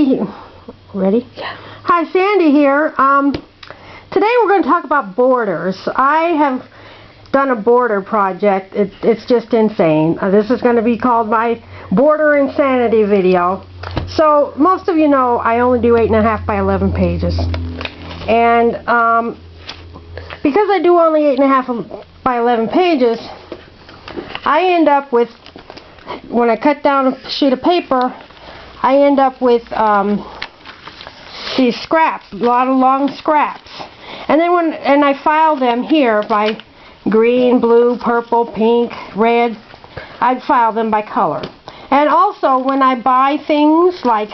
Sandy. Ready? Yeah. Hi, Sandy here. Today we're going to talk about borders. I have done a border project. It's just insane. This is going to be called my Border Insanity video. So most of you know I only do 8.5 by 11 pages. And because I do only 8.5 by 11 pages, I end up with, when I cut down a sheet of paper, I end up with these scraps, a lot of long scraps. And then I file them here by green, blue, purple, pink, red. I'd file them by color. And also when I buy things like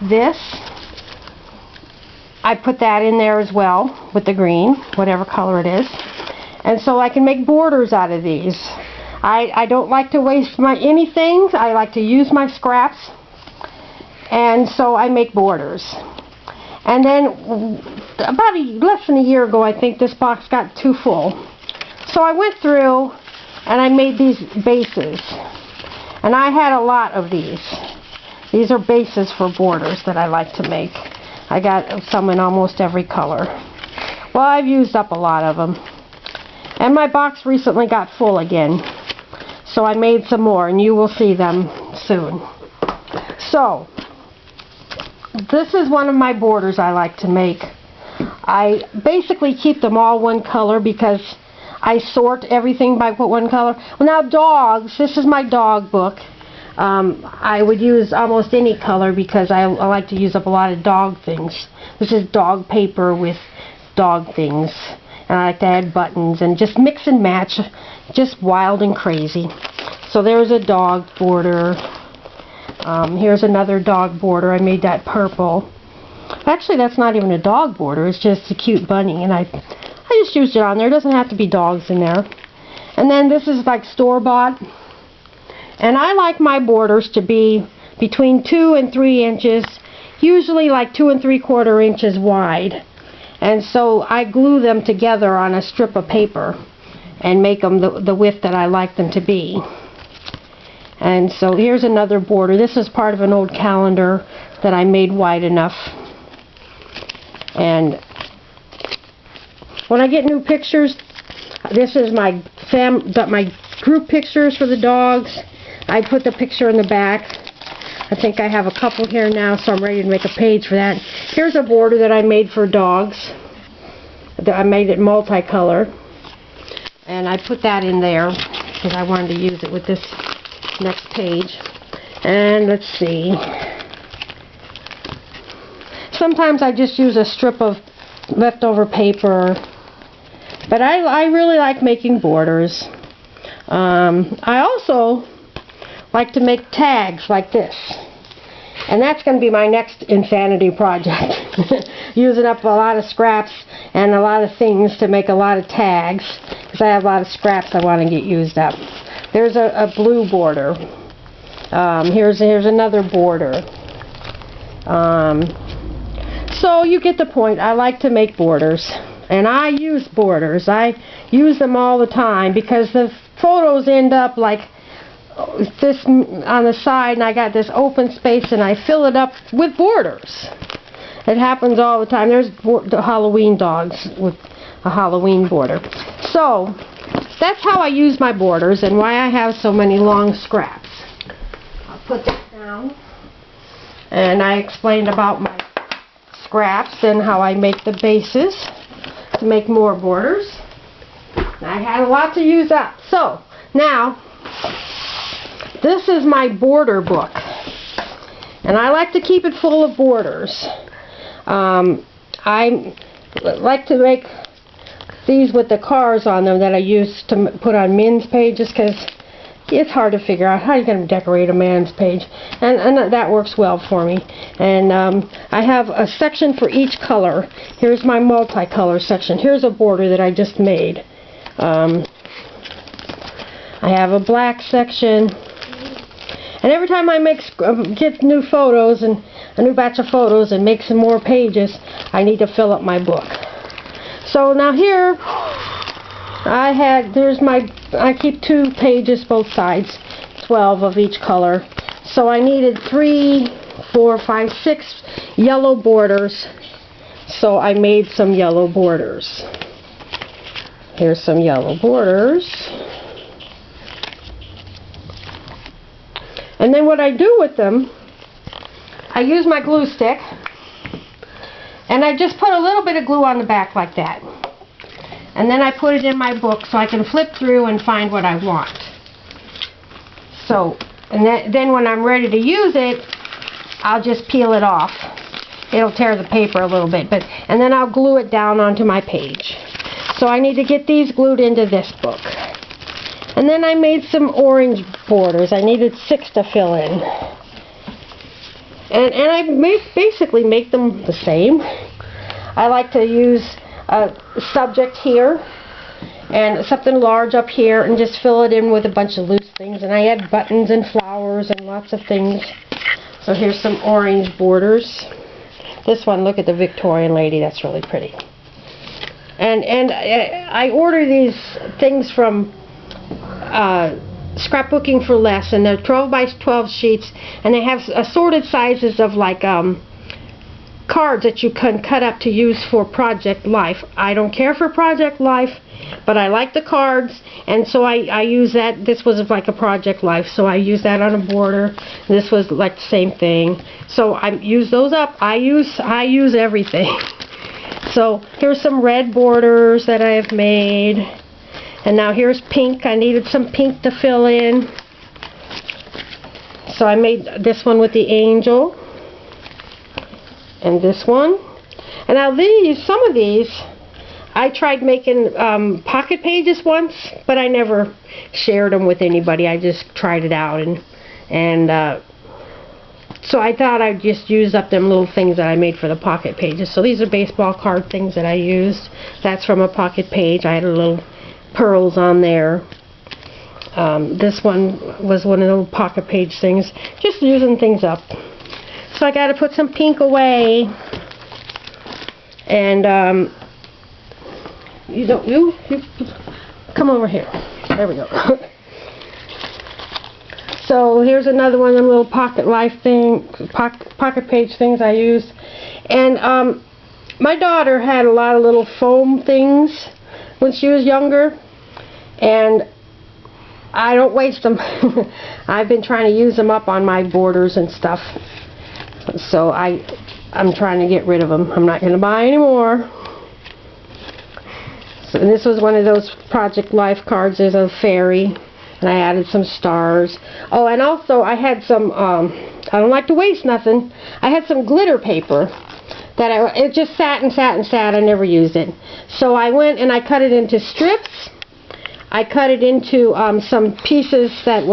this, I put that in there as well with the green, whatever color it is. And so I can make borders out of these. I don't like to waste anything. I like to use my scraps. And so I make borders. And then about less than a year ago, I think this box got too full. So I went through and I made these bases. And I had a lot of these. These are bases for borders that I like to make. I got some in almost every color. Well, I've used up a lot of them. And my box recently got full again. So I made some more, and you will see them soon. So, this is one of my borders I like to make. I basically keep them all one color because I sort everything by one color. Well, now dogs, this is my dog book. I would use almost any color because I like to use up a lot of dog things. This is dog paper with dog things. And I like to add buttons and just mix and match, just wild and crazy. So there's a dog border. Here's another dog border. I made that purple. Actually, that's not even a dog border. It's just a cute bunny, and I just used it on there. It doesn't have to be dogs in there. And then this is like store-bought. And I like my borders to be between 2 and 3 inches, usually like 2 3/4 inches wide. And so I glue them together on a strip of paper and make them the width that I like them to be. And so here's another border. This is part of an old calendar that I made wide enough. And when I get new pictures, this is my group pictures for the dogs. I put the picture in the back. I think I have a couple here now, so I'm ready to make a page for that. Here's a border that I made for dogs. I made it multicolor. And I put that in there because I wanted to use it with this next page. And let's see. Sometimes I just use a strip of leftover paper. But I really like making borders. I also like to make tags like this. And that's going to be my next insanity project. Using up a lot of scraps and a lot of things to make a lot of tags. Because I have a lot of scraps I want to get used up. There's a blue border. Here's another border. So you get the point. I like to make borders. And I use borders. I use them all the time because the photos end up like this on the side, and I got this open space and I fill it up with borders. It happens all the time. There's the Halloween dogs with a Halloween border. So that's how I use my borders and why I have so many long scraps. I'll put that down. And I explained about my scraps and how I make the bases to make more borders. I had a lot to use up. So now this is my border book, and I like to keep it full of borders. I like to make these with the cars on them that I use to put on men's pages because it's hard to figure out how you're going to decorate a man's page, and that works well for me. And I have a section for each color. Here's my multicolor section. Here's a border that I just made. I have a black section. And every time I get new photos and a new batch of photos and make some more pages, I need to fill up my book. So now here, I keep 2 pages both sides, 12 of each color. So I needed 3 4, 5, 6 yellow borders. So I made some yellow borders. Here's some yellow borders. And then what I do with them, I use my glue stick, and I just put a little bit of glue on the back like that. And then I put it in my book so I can flip through and find what I want. So, and then when I'm ready to use it, I'll just peel it off. It'll tear the paper a little bit, and then I'll glue it down onto my page. So I need to get these glued into this book. And then I made some orange borders. I needed 6 to fill in. And I basically make them the same. I like to use a subject here and something large up here and just fill it in with a bunch of loose things. And I add buttons and flowers and lots of things. So here's some orange borders. This one, look at the Victorian lady. That's really pretty. And I order these things from Scrapbooking for Less, and they're 12 by 12 sheets, and they have assorted sizes of like cards that you can cut up to use for Project Life. I don't care for Project Life, but I like the cards, and so I use that. This was like a Project Life, so I use that on a border. This was like the same thing. So I use those up. I use everything. So here's some red borders that I have made. And now here's pink. I needed some pink to fill in. So I made this one with the angel. And this one. And now some of these, I tried making pocket pages once, but I never shared them with anybody. I just tried it out. And so I thought I'd just use up them little things that I made for the pocket pages. So these are baseball card things that I used. That's from a pocket page. I had a little pearls on there. This one was one of those pocket page things. Just using things up. So I got to put some pink away. And you come over here. There we go. So here's another one of them little pocket page things I used. And my daughter had a lot of little foam things when she was younger, and I don't waste them. I've been trying to use them up on my borders and stuff. So I'm trying to get rid of them. I'm not going to buy any more. So this was one of those Project Life cards. There's a fairy. And I added some stars. Oh, and also I had some, I don't like to waste nothing. I had some glitter paper that it just sat and sat and sat. I never used it. So I went and I cut it into strips. I cut it into some pieces that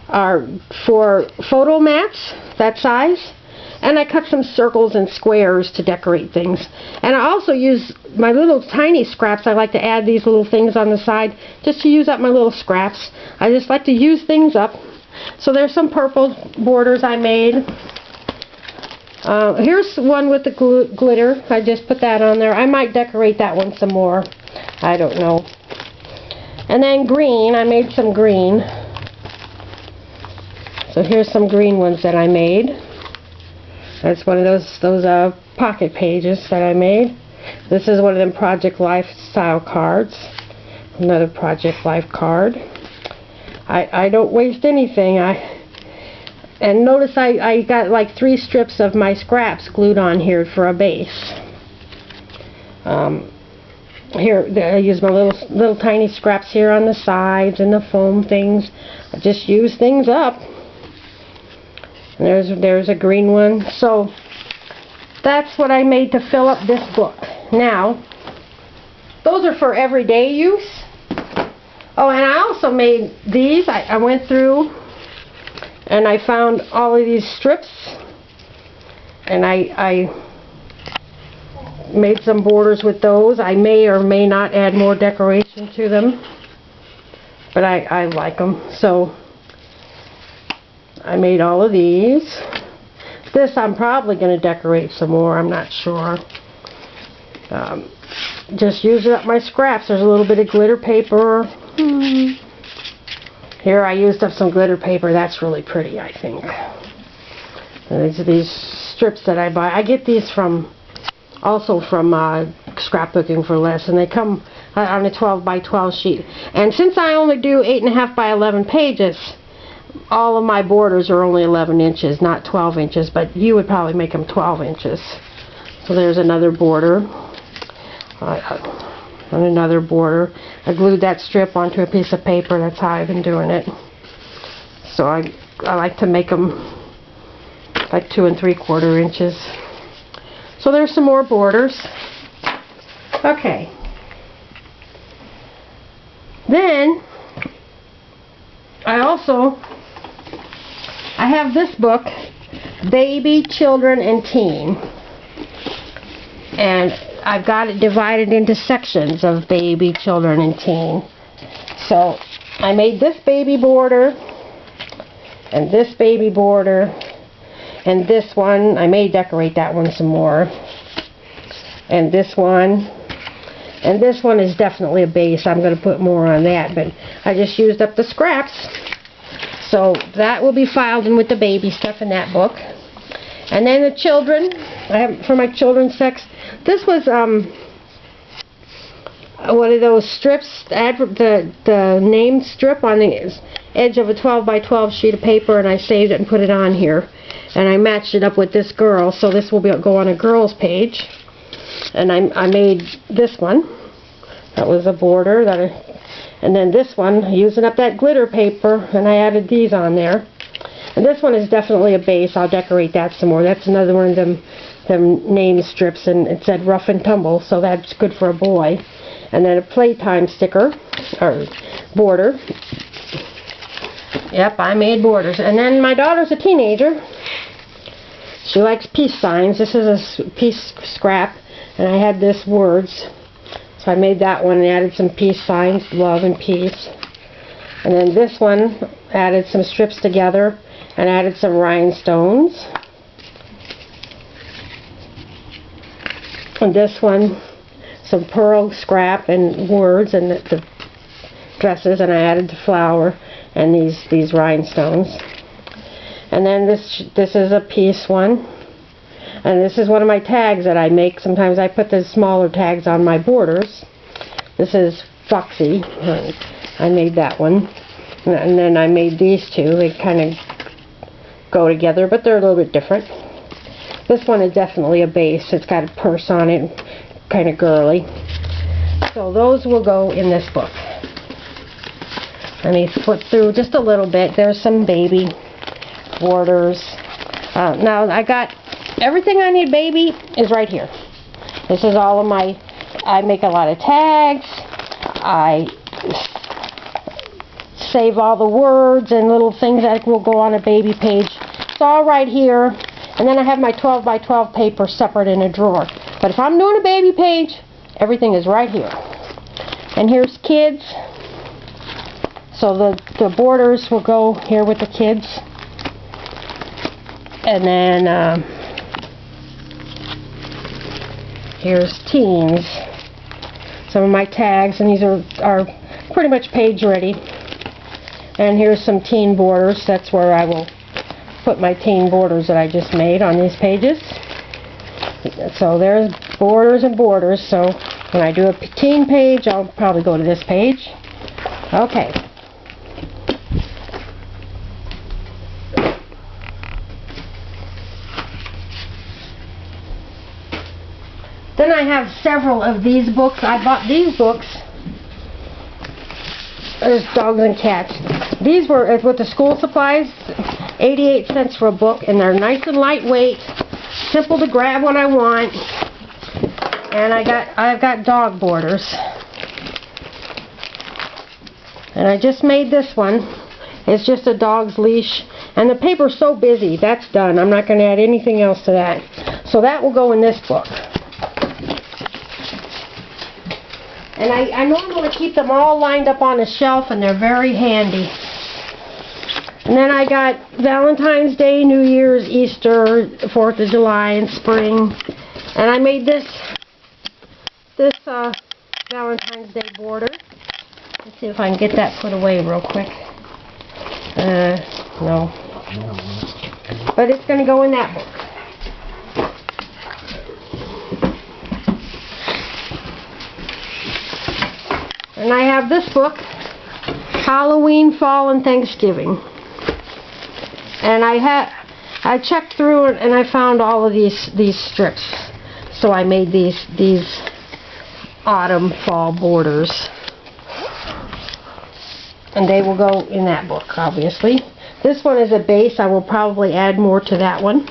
are for photo mats, that size. And I cut some circles and squares to decorate things. And I also use my little tiny scraps. I like to add these little things on the side just to use up my little scraps. I just like to use things up. So there's some purple borders I made. Here's one with the glitter. I just put that on there. I might decorate that one some more. I don't know. And then green. I made some green. So here's some green ones that I made. That's one of those pocket pages that I made. This is one of them Project Life style cards. Another Project Life card. I don't waste anything. And notice I got like 3 strips of my scraps glued on here for a base. Here I use my little tiny scraps here on the sides and the foam things. I just use things up. And there's a green one. So that's what I made to fill up this book. Now, those are for everyday use. Oh, and I also made these. I went through and I found all of these strips. And I made some borders with those. I may or may not add more decoration to them. But I like them. So I made all of these. This I'm probably going to decorate some more. I'm not sure. Just using up my scraps. There's a little bit of glitter paper. Here I used up some glitter paper. That's really pretty, I think. These strips that I buy. I get these also from Scrapbooking for Less, and they come on a 12 by 12 sheet. And since I only do 8.5 by 11 pages, all of my borders are only 11 inches, not 12 inches, but you would probably make them 12 inches. So there's another border, and another border. I glued that strip onto a piece of paper. That's how I've been doing it. So I like to make them like 2 3/4 inches. So there's some more borders. Okay. Then I have this book, Baby, Children, and Teen. And I've got it divided into sections of baby, children, and teen. So I made this baby border, and this baby border, and this one. I may decorate that one some more. And this one. And this one is definitely a base. I'm going to put more on that, but I just used up the scraps. So that will be filed in with the baby stuff in that book. And then the children, I have for my children's text. This was one of those strips, the name strip on the edge of a 12 by 12 sheet of paper, and I saved it and put it on here. And I matched it up with this girl, so this will go on a girl's page. And I made this one. That was a border and then this one, using up that glitter paper, and I added these on there. And this one is definitely a base. I'll decorate that some more. That's another one of them name strips, and it said Rough and Tumble, so that's good for a boy. And then a playtime sticker, or border. Yep, I made borders. And then my daughter's a teenager. She likes peace signs. This is a peace scrap, and I had this words. So I made that one and added some peace signs, love and peace. And then this one, added some strips together and added some rhinestones. And this one, some pearl scrap and words and the dresses, and I added the flower and these rhinestones. And then this is a piece one. And this is one of my tags that I make. Sometimes I put the smaller tags on my borders. This is Foxy. I made that one. And then I made these two. They kind of go together, but they're a little bit different. This one is definitely a base. It's got a purse on it, kind of girly. So those will go in this book. Let me flip through just a little bit. There's some baby borders. Now I got everything I need baby is right here. This is all of my, I make a lot of tags. I save all the words and little things that will go on a baby page. It's all right here. And then I have my 12 by 12 paper separate in a drawer. But if I'm doing a baby page, everything is right here. And here's kids. So the borders will go here with the kids. And then here's teens. Some of my tags, and these are pretty much page ready. And here's some teen borders. That's where I will put my teen borders that I just made on these pages. So there's borders and borders. So when I do a teen page, I'll probably go to this page. Okay. Then I have several of these books. I bought these books. There's dogs and cats. These were with the school supplies, 88 cents for a book, and they're nice and lightweight, simple to grab when I want. And I've got dog borders. And I just made this one. It's just a dog's leash, and the paper's so busy. That's done. I'm not going to add anything else to that. So that will go in this book. And I normally keep them all lined up on a shelf, and they're very handy. And then I got Valentine's Day, New Year's, Easter, 4th of July, and spring. And I made this Valentine's Day border. Let's see if I can get that put away real quick. No. but it's going to go in that book. And I have this book, Halloween, Fall, and Thanksgiving. And I checked through it and I found all of these strips. So I made these autumn, fall borders. And they will go in that book, obviously. This one is a base. I will probably add more to that one.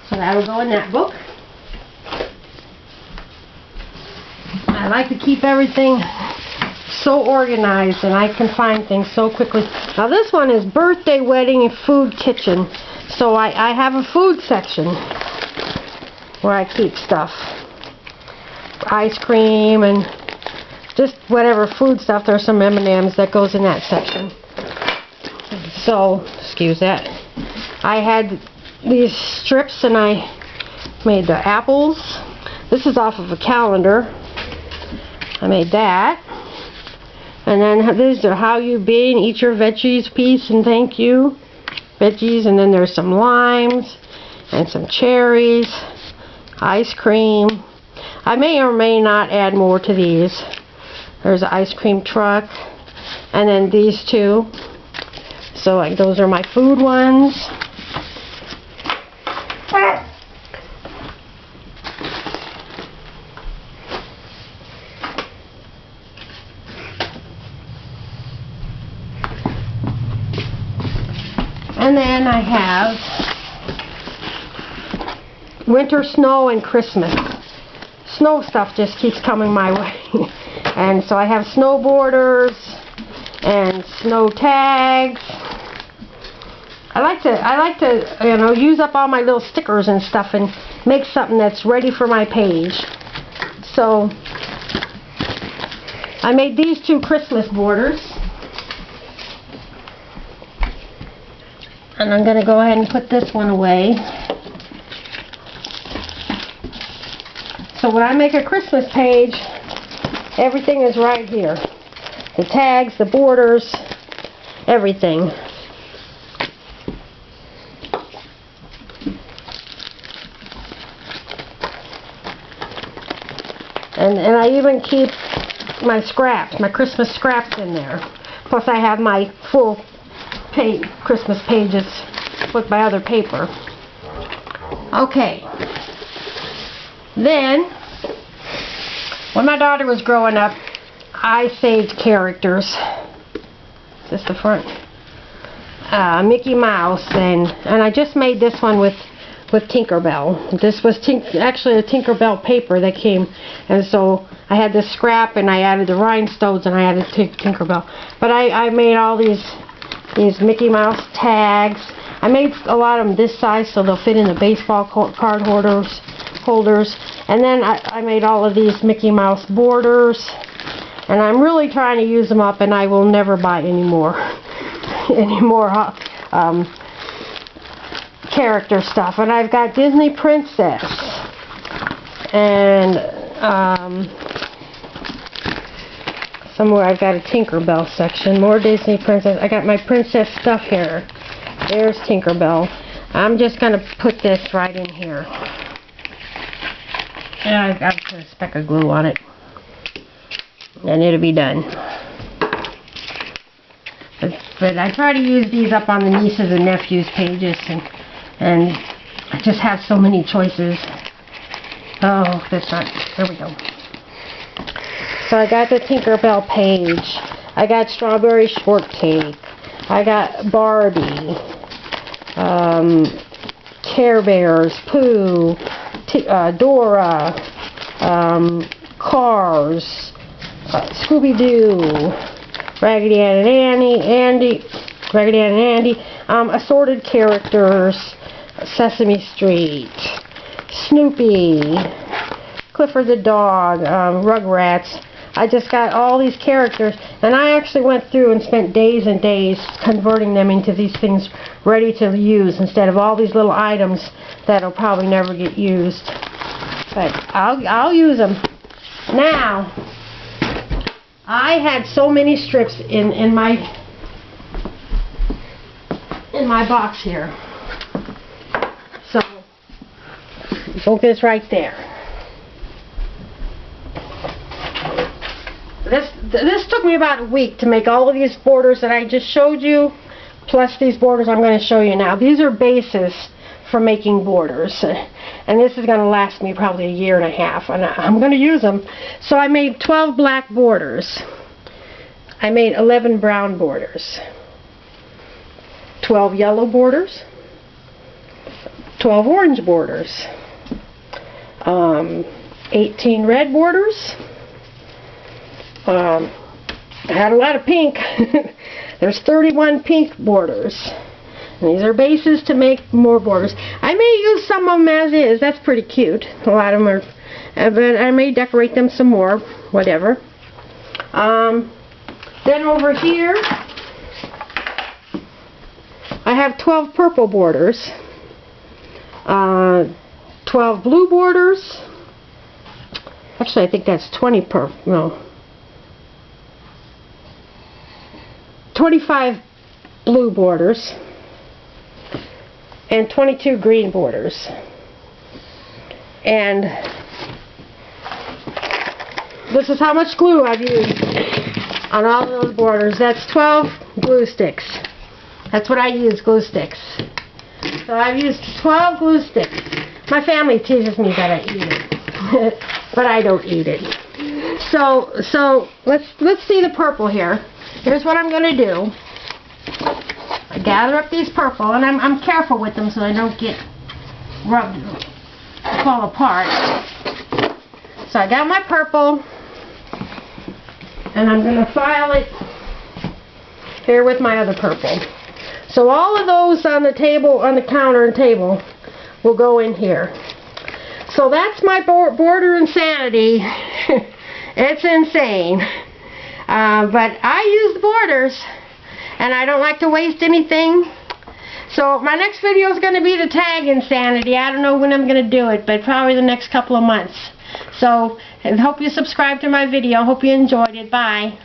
So that will go in that book. I like to keep everything so organized, and I can find things so quickly. Now this one is birthday, wedding, and food kitchen. So I have a food section where I keep stuff. Ice cream and just whatever food stuff. There's some M&Ms that goes in that section. So, excuse that. I had these strips and I made the apples. This is off of a calendar. I made that. And then these are how you been, eat your veggies, peace, and thank you. Veggies, and then there's some limes and some cherries, ice cream. I may or may not add more to these. There's an ice cream truck, and then these two. So like those are my food ones. And then I have winter, snow, and Christmas. Snow stuff just keeps coming my way. And so I have snow borders and snow tags. I like to use up all my little stickers and stuff and make something that's ready for my page. So I made these two Christmas borders. And I'm going to go ahead and put this one away. So when I make a Christmas page, everything is right here. The tags, the borders, everything. And I even keep my scraps, my Christmas scraps in there. Plus I have my full Christmas pages with my other paper. Okay. Then, when my daughter was growing up, I saved characters. Is this the front? Mickey Mouse, and I just made this one with Tinkerbell. This was actually a Tinkerbell paper that came, and so I had this scrap and I added the rhinestones and I added Tinkerbell. But I made all these Mickey Mouse tags. I made a lot of them this size so they'll fit in the baseball card holders. And then I made all of these Mickey Mouse borders. And I'm really trying to use them up, and I will never buy any more character stuff. And I've got Disney Princess. And somewhere I've got a Tinkerbell section. More Disney Princess. I got my princess stuff here. There's Tinkerbell. I'm just going to put this right in here. And I've got to put a speck of glue on it. And it'll be done. But I try to use these up on the nieces and nephews pages. And I just have so many choices. Oh, that's not... There we go. So I got the Tinkerbell page. I got Strawberry Shortcake. I got Barbie. Care Bears. Pooh. Dora. Cars. Scooby-Doo. Raggedy Ann and Andy. Raggedy Ann and Andy. Assorted characters. Sesame Street. Snoopy. Clifford the Dog. Rugrats. I just got all these characters, and I actually went through and spent days and days converting them into these things ready to use instead of all these little items that'll probably never get used. But I'll use them. Now, I had so many strips in my box here. So focus right there. This took me about a week to make all of these borders that I just showed you, plus these borders I'm going to show you now. These are bases for making borders, and this is going to last me probably a year and a half, and I'm going to use them. So I made 12 black borders. I made 11 brown borders, 12 yellow borders, 12 orange borders, 18 red borders. I had a lot of pink. There's 31 pink borders. And these are bases to make more borders. I may use some of them as is. That's pretty cute. A lot of them are, but I may decorate them some more. Whatever. Then over here, I have 12 purple borders, 12 blue borders. Actually, I think that's 20 purple. No. 25 blue borders and 22 green borders. And this is how much glue I've used on all of those borders. That's 12 glue sticks. That's what I use, glue sticks. So I've used 12 glue sticks. My family teases me that I eat it, but I don't eat it. So let's see the purple here. Here's what I'm going to do. I gather up these purple, and I'm careful with them so they don't get rubbed, fall apart. So I got my purple, and I'm going to file it here with my other purple. So all of those on the table, on the counter and table, will go in here. So that's my border insanity. It's insane. But I use the borders, and I don't like to waste anything. So my next video is going to be the tag insanity. I don't know when I'm going to do it, but probably the next couple of months. So I hope you subscribe to my video. Hope you enjoyed it. Bye.